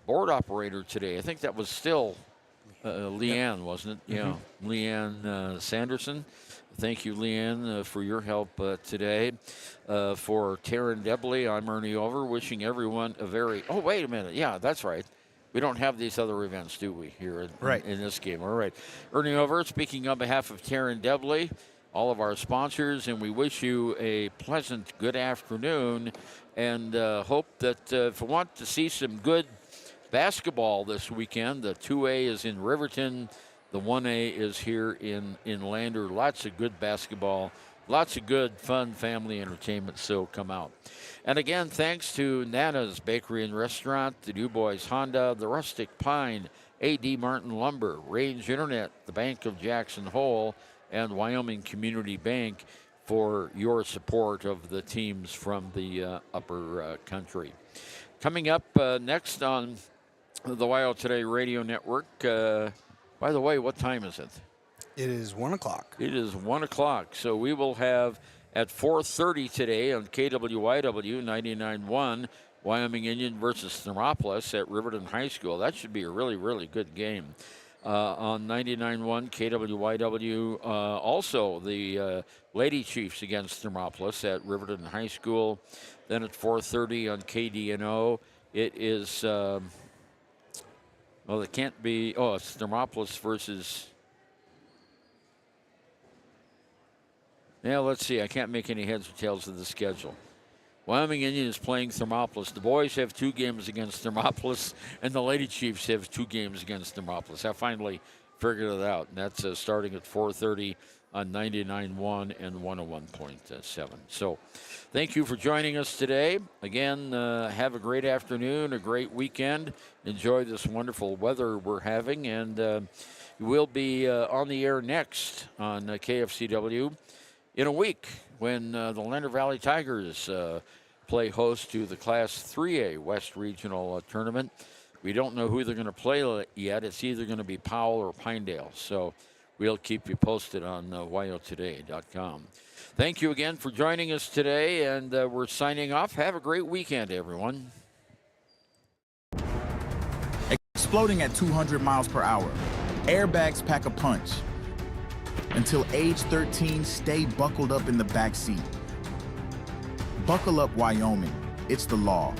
board operator today, I think that was still Leanne, wasn't it? Yeah, Leanne Sanderson. Thank you, Leanne, for your help today. For Taryn Debley, I'm Ernie Over, wishing everyone a very... Oh, wait a minute. Yeah, that's right. We don't have these other events, do we, here in this game? All right. Ernie Over, speaking on behalf of Taryn Debley, all of our sponsors, and we wish you a pleasant good afternoon, and hope that if you want to see some good basketball this weekend, the 2A is in Riverton, the 1A is here in Lander. Lots of good basketball, lots of good fun family entertainment, so come out. And again, thanks to Nana's Bakery and Restaurant, the Dubois Honda, the Rustic Pine, A.D. Martin Lumber, Range Internet, the Bank of Jackson Hole, and Wyoming Community Bank for your support of the teams from the upper country. Coming up next on the WYO Today Radio Network, By the way, what time is it? It is 1 o'clock. It is 1 o'clock. So we will have at 4:30 today on KWYW 99.1 Wyoming Indian versus Thermopolis at Riverton High School. That should be a really, really good game. On 99.1 KWYW, also the Lady Chiefs against Thermopolis at Riverton High School. Then at 4:30 on KDNO, it is, well, it can't be, it's Thermopolis versus, let's see, I can't make any heads or tails of the schedule. Wyoming Indian is playing Thermopolis. The boys have 2 games against Thermopolis, and the Lady Chiefs have 2 games against Thermopolis. I finally figured it out, and that's starting at 4:30 on 99.1 and 101.7. So thank you for joining us today. Again, have a great afternoon, a great weekend. Enjoy this wonderful weather we're having, and we'll be on the air next on KFCW in a week when the Lander Valley Tigers play host to the Class 3A West Regional Tournament. We don't know who they're going to play yet. It's either going to be Powell or Pinedale. So we'll keep you posted on wyotoday.com. Thank you again for joining us today, and we're signing off. Have a great weekend, everyone. Exploding at 200 miles per hour. Airbags pack a punch. Until age 13, stay buckled up in the back seat. Buckle up, Wyoming. It's the law.